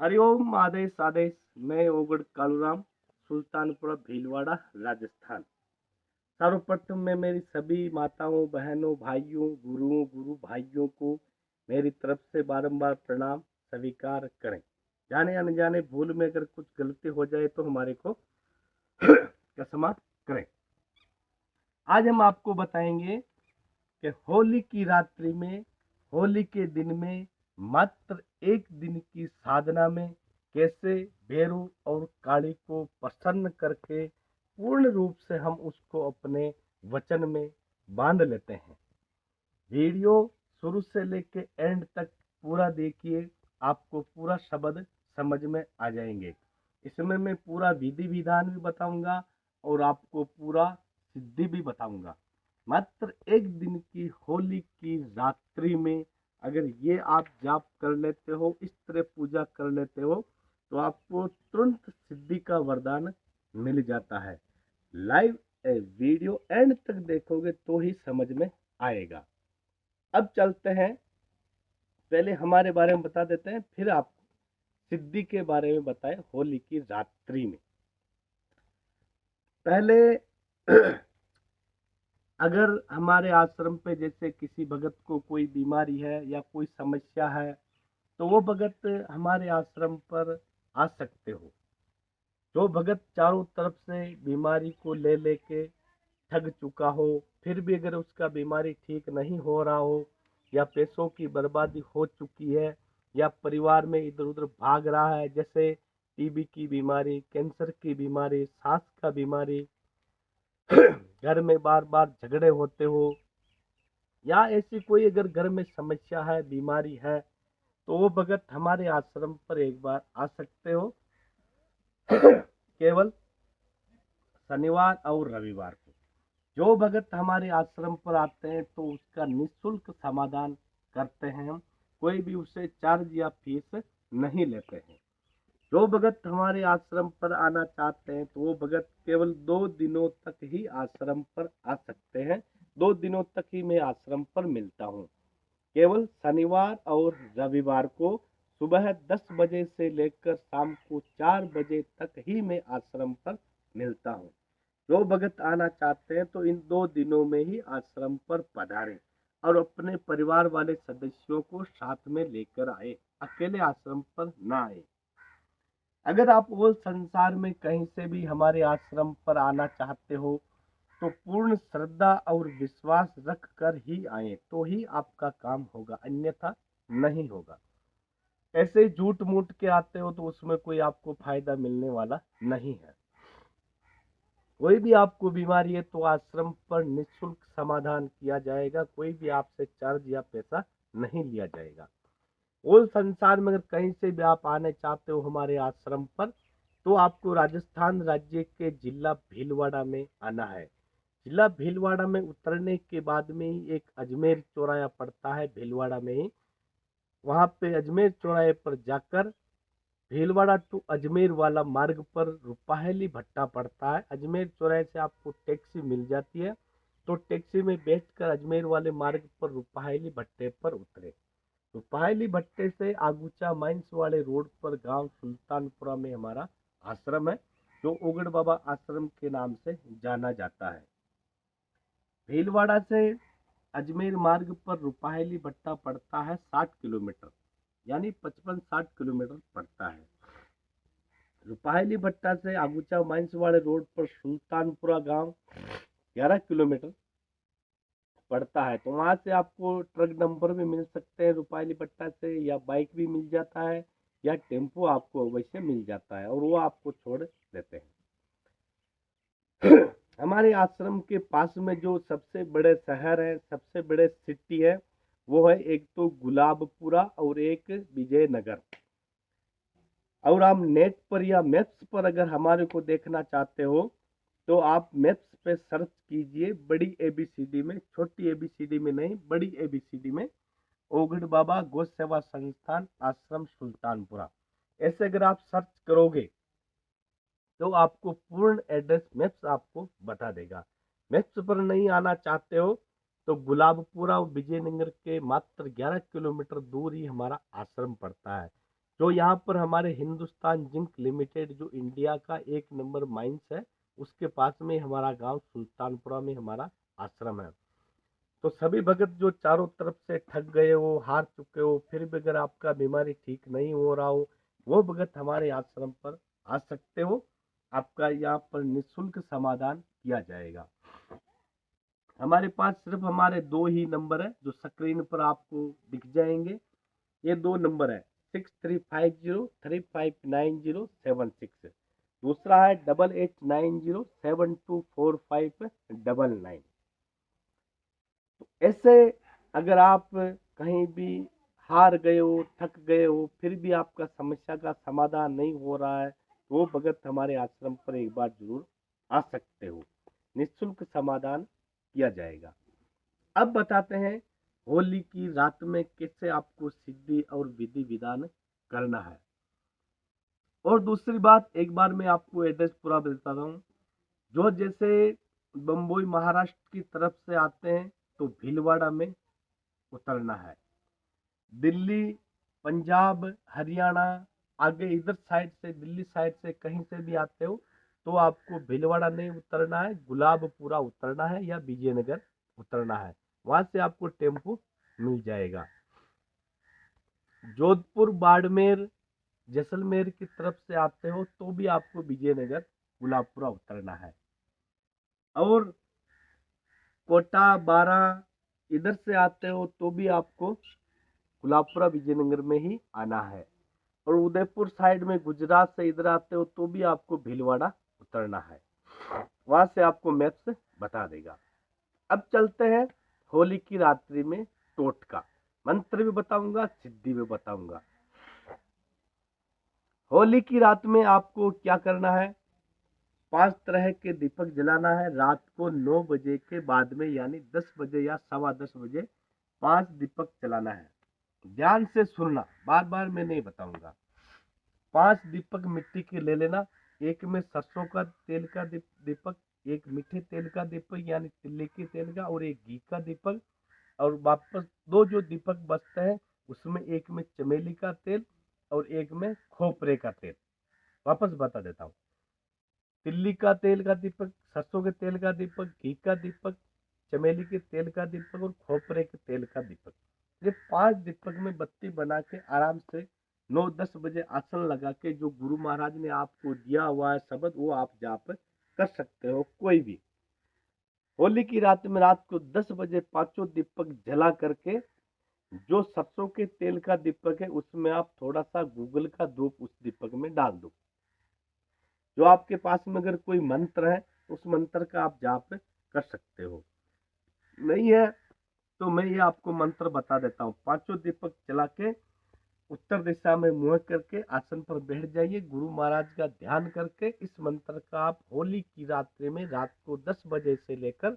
हरिओम आदेश आदेश। मैं ओगड़ कालूराम, सुल्तानपुरा भीलवाड़ा, राजस्थान। सर्वप्रथम मैं मेरी सभी माताओं, बहनों, भाइयों, गुरुओं, गुरु भाइयों को मेरी तरफ से बारंबार प्रणाम स्वीकार करें। जाने अनजाने भूल में अगर कुछ गलती हो जाए तो हमारे को क्षमा करें। आज हम आपको बताएंगे कि होली की रात्रि में, होली के दिन में, मात्र एक दिन की साधना में कैसे भैरू और काली को प्रसन्न करके पूर्ण रूप से हम उसको अपने वचन में बांध लेते हैं। वीडियो शुरू से लेके एंड तक पूरा देखिए, आपको पूरा शब्द समझ में आ जाएंगे। इसमें मैं पूरा विधि विधान भी बताऊंगा और आपको पूरा सिद्धि भी बताऊंगा। मात्र एक दिन की होली की रात्रि में अगर ये आप जाप कर लेते हो, इस तरह पूजा कर लेते हो, तो आपको तुरंत सिद्धि का वरदान मिल जाता है। लाइव वीडियो एंड तक देखोगे तो ही समझ में आएगा। अब चलते हैं, पहले हमारे बारे में बता देते हैं, फिर आपको सिद्धि के बारे में बताए। होली की रात्रि में पहले अगर हमारे आश्रम पे जैसे किसी भगत को कोई बीमारी है या कोई समस्या है, तो वो भगत हमारे आश्रम पर आ सकते हो। जो भगत चारों तरफ से बीमारी को ले लेके ठग चुका हो, फिर भी अगर उसका बीमारी ठीक नहीं हो रहा हो, या पैसों की बर्बादी हो चुकी है, या परिवार में इधर उधर भाग रहा है, जैसे टीबी की बीमारी, कैंसर की बीमारी, सांस का बीमारी, घर में बार बार झगड़े होते हो, या ऐसी कोई अगर घर में समस्या है, बीमारी है, तो वो भगत हमारे आश्रम पर एक बार आ सकते हो। केवल शनिवार और रविवार को जो भगत हमारे आश्रम पर आते हैं तो उसका निःशुल्क समाधान करते हैं हम। कोई भी उसे चार्ज या फीस नहीं लेते हैं। जो भगत हमारे आश्रम पर आना चाहते हैं तो वो भगत केवल 2 दिनों तक ही आश्रम पर आ सकते हैं। 2 दिनों तक ही मैं आश्रम पर मिलता हूँ। केवल शनिवार और रविवार को सुबह 10 बजे से लेकर शाम को 4 बजे तक ही मैं आश्रम पर मिलता हूँ। जो भगत आना चाहते हैं तो इन 2 दिनों में ही आश्रम पर पधारें और अपने परिवार वाले सदस्यों को साथ में लेकर आए, अकेले आश्रम पर ना आए। अगर आप वो संसार में कहीं से भी हमारे आश्रम पर आना चाहते हो तो पूर्ण श्रद्धा और विश्वास रख कर ही आए, तो ही आपका काम होगा, अन्यथा नहीं होगा। ऐसे झूठ मूठ के आते हो तो उसमें कोई आपको फायदा मिलने वाला नहीं है। कोई भी आपको बीमारी है तो आश्रम पर निःशुल्क समाधान किया जाएगा। कोई भी आपसे चार्ज या पैसा नहीं लिया जाएगा। और संसार में अगर कहीं से भी आप आने चाहते हो हमारे आश्रम पर, तो आपको राजस्थान राज्य के जिला भीलवाड़ा में आना है। जिला भीलवाड़ा में उतरने के बाद में ही एक अजमेर चौराया पड़ता है, भीलवाड़ा में ही। वहां पे अजमेर चौराहे पर जाकर भीलवाड़ा टू अजमेर वाला मार्ग पर रुपाहेली भट्टा पड़ता है। अजमेर चौराहे से आपको टैक्सी मिल जाती है, तो टैक्सी में बैठकर अजमेर वाले मार्ग पर रुपाहेली भट्टे पर उतरे। रुपाहेली भट्टे से आगूचा माइंस वाले रोड पर गांव सुल्तानपुरा में हमारा आश्रम है, जो ओगड़ बाबा आश्रम के नाम से जाना जाता है। भीलवाड़ा से अजमेर मार्ग पर रुपाहेली भट्टा पड़ता है 60 किलोमीटर, यानी 55-60 किलोमीटर पड़ता है। रुपाहेली भट्टा से आगूचा माइंस वाले रोड पर सुल्तानपुरा गांव 11 किलोमीटर पड़ता है। तो वहां से आपको ट्रक नंबर भी मिल सकते हैं रुपाहेली भट्टा से, या बाइक भी मिल जाता है, या टेम्पो आपको अवश्य मिल जाता है और वो आपको छोड़ देते हैं। हमारे आश्रम के पास में जो सबसे बड़े शहर है, सबसे बड़े सिटी है, वो है एक तो गुलाबपुरा और एक विजयनगर। और आप नेट पर या मैप्स पर अगर हमारे को देखना चाहते हो तो आप मैप्स पे सर्च कीजिए बड़ी एबीसीडी में, छोटी एबीसीडी में नहीं, बड़ी एबीसीडी में, ओगड़ बाबा गौ सेवा संस्थान आश्रम सुल्तानपुरा। ऐसे अगर आप सर्च करोगे तो आपको पूर्ण एड्रेस मैप्स आपको बता देगा। मैप्स पर नहीं आना चाहते हो तो गुलाबपुरा और विजयनगर के मात्र 11 किलोमीटर दूर ही हमारा आश्रम पड़ता है, जो यहाँ पर हमारे हिंदुस्तान जिंक लिमिटेड जो इंडिया का 1 नंबर माइंस है, उसके पास में हमारा गांव सुल्तानपुरा में हमारा आश्रम है। तो सभी भगत जो चारों तरफ से ठग गए हो, हार चुके हो, फिर भी अगर आपका बीमारी ठीक नहीं हो रहा हो, वो भगत हमारे आश्रम पर आ सकते हो। आपका यहाँ पर निःशुल्क समाधान किया जाएगा। हमारे पास सिर्फ हमारे 2 ही नंबर है जो स्क्रीन पर आपको दिख जाएंगे। ये 2 नंबर है, 6350359076। दूसरा है 8890724599। तो ऐसे अगर आप कहीं भी हार गए हो, थक गए हो, फिर भी आपका समस्या का समाधान नहीं हो रहा है, तो वो भगत हमारे आश्रम पर एक बार जरूर आ सकते हो। निःशुल्क समाधान किया जाएगा। अब बताते हैं होली की रात में कैसे आपको सिद्धि और विधि विधान करना है। और दूसरी बात, एक बार मैं आपको एड्रेस पूरा बता रहा हूँ। जो जैसे बम्बई महाराष्ट्र की तरफ से आते हैं तो भीलवाड़ा में उतरना है। दिल्ली, पंजाब, हरियाणा, आगे इधर साइड से दिल्ली साइड से कहीं से भी आते हो तो आपको भीलवाड़ा नहीं उतरना है, गुलाबपुरा उतरना है या विजयनगर उतरना है। वहां से आपको टेम्पो मिल जाएगा। जोधपुर, बाड़मेर, जैसलमेर की तरफ से आते हो तो भी आपको विजयनगर, गुलाबपुरा उतरना है। और कोटा, बारा इधर से आते हो तो भी आपको गुलाबपुरा, विजयनगर में ही आना है। और उदयपुर साइड में गुजरात से इधर आते हो तो भी आपको भीलवाड़ा उतरना है। वहां से आपको मैप्स बता देगा। अब चलते हैं होली की रात्रि में टोटका। मंत्र भी बताऊंगा, सिद्धि भी बताऊंगा। होली की रात में आपको क्या करना है, 5 तरह के दीपक जलाना है। रात को 9 बजे के बाद में, यानी 10 बजे या 10:15 बजे 5 दीपक जलाना है। ध्यान से सुनना, बार बार मैं नहीं बताऊंगा। 5 दीपक मिट्टी के ले लेना। एक में सरसों का तेल का दीपक, एक मीठे तेल का दीपक यानी तिल्ली के तेल का, और एक घी का दीपक। और वापस 2 जो दीपक बचते हैं उसमें एक में चमेली का तेल और एक में खोपरे का तेल। वापस बता देता हूँ, तिल्ली का तेल का दीपक, सरसों के तेल का दीपक, घी का दीपक, चमेली के तेल का दीपक और खोपरे के तेल का दीपक। ये 5 दीपक में बत्ती बना के आराम से 9-10 बजे आसन लगा के जो गुरु महाराज ने आपको दिया हुआ है शब्द, वो आप जाप कर सकते हो कोई भी। होली की रात में रात को 10 बजे 5 दीपक जला करके जो सरसों के तेल का दीपक है उसमें आप थोड़ा सा गूगल का धूप उस दीपक में डाल दो। जो आपके पास में अगर कोई मंत्र है उस मंत्र का आप जाप कर सकते हो। नहीं है तो मैं ये आपको मंत्र बता देता हूँ। 5 दीपक जला के उत्तर दिशा में मुंह करके आसन पर बैठ जाइए। गुरु महाराज का ध्यान करके इस मंत्र का आप होली की रात्रि में रात को 10 बजे से लेकर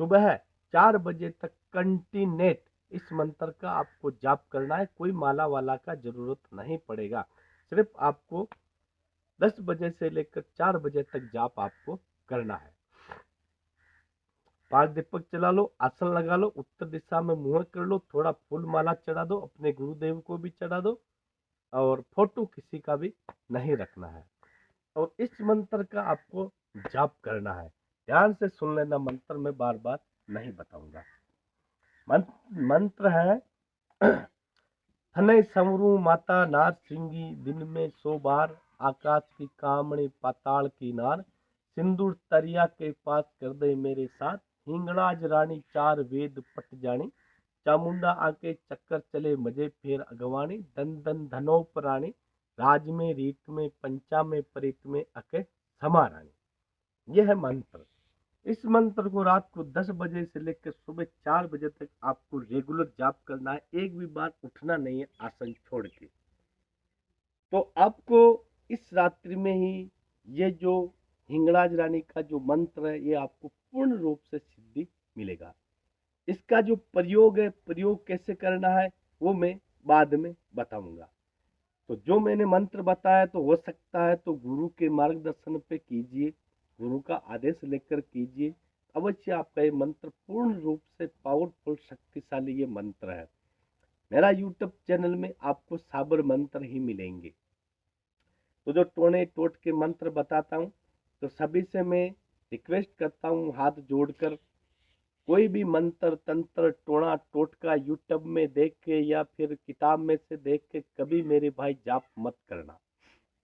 सुबह 4 बजे तक कंटिन्यूट इस मंत्र का आपको जाप करना है। कोई माला वाला का जरूरत नहीं पड़ेगा। सिर्फ आपको 10 बजे से लेकर 4 बजे तक जाप आपको करना है। 5 दीपक जला लो, आसन लगा लो, उत्तर दिशा में मुंह कर लो, थोड़ा फूल माला चढ़ा दो, अपने गुरुदेव को भी चढ़ा दो, और फोटो किसी का भी नहीं रखना है। और इस मंत्र का आपको जाप करना है। ध्यान से सुन लेना, मंत्र में बार बार नहीं बताऊंगा। मंत्र है थनय संवरू माता नार सिंगी, दिन में 100 बार, आकाश की कामणी पाताल की नार, सिंदूर तरिया के पास कर दे मेरे साथ, हिंगणाज रानी 4 वेद पट जानी, चामुंडा आके चक्कर चले मजे फेर अगवानी, धन धन धनो प्राणी, राज में रीत में पंचा में परित में अके समारानी। यह है मंत्र। इस मंत्र को रात को 10 बजे से लेकर सुबह 4 बजे तक आपको रेगुलर जाप करना है। एक भी बार उठना नहीं है आसन छोड़ के। तो आपको इस रात्रि में ही ये जो हिंगराज रानी का जो मंत्र है ये आपको पूर्ण रूप से सिद्धि मिलेगा। इसका जो प्रयोग है, प्रयोग कैसे करना है वो मैं बाद में बताऊंगा। तो जो मैंने मंत्र बताया तो हो सकता है तो गुरु के मार्गदर्शन पे कीजिए, गुरु का आदेश लेकर कीजिए। अवश्य आपका ये मंत्र पूर्ण रूप से पावरफुल, शक्तिशाली ये मंत्र है। मेरा यूट्यूब चैनल में आपको साबर मंत्र ही मिलेंगे। तो जो टोने टोट के मंत्र बताता हूँ, तो सभी से मैं रिक्वेस्ट करता हूँ हाथ जोड़कर, कोई भी मंत्र तंत्र टोना टोटका यूट्यूब में देख के या फिर किताब में से देख के कभी मेरे भाई जाप मत करना।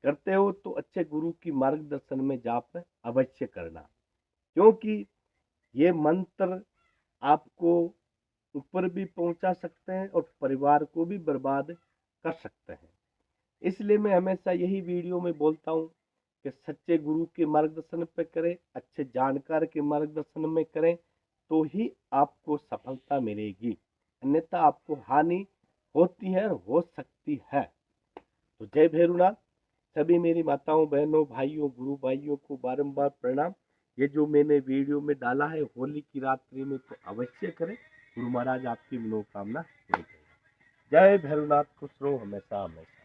करते हो तो अच्छे गुरु की मार्गदर्शन में जाप अवश्य करना, क्योंकि ये मंत्र आपको ऊपर भी पहुंचा सकते हैं और परिवार को भी बर्बाद कर सकते हैं। इसलिए मैं हमेशा यही वीडियो में बोलता हूँ कि सच्चे गुरु के मार्गदर्शन पे करें, अच्छे जानकार के मार्गदर्शन में करें, तो ही आपको सफलता मिलेगी, अन्यथा आपको हानि होती है और हो सकती है। तो जय भैरवनाथ। सभी मेरी माताओं बहनों भाइयों गुरु भाइयों को बारंबार प्रणाम। ये जो मैंने वीडियो में डाला है होली की रात्रि में, तो अवश्य करें, गुरु महाराज आपकी मनोकामना पूरी करें। जय भैरवनाथ, खुश रहो हमेशा हमेशा।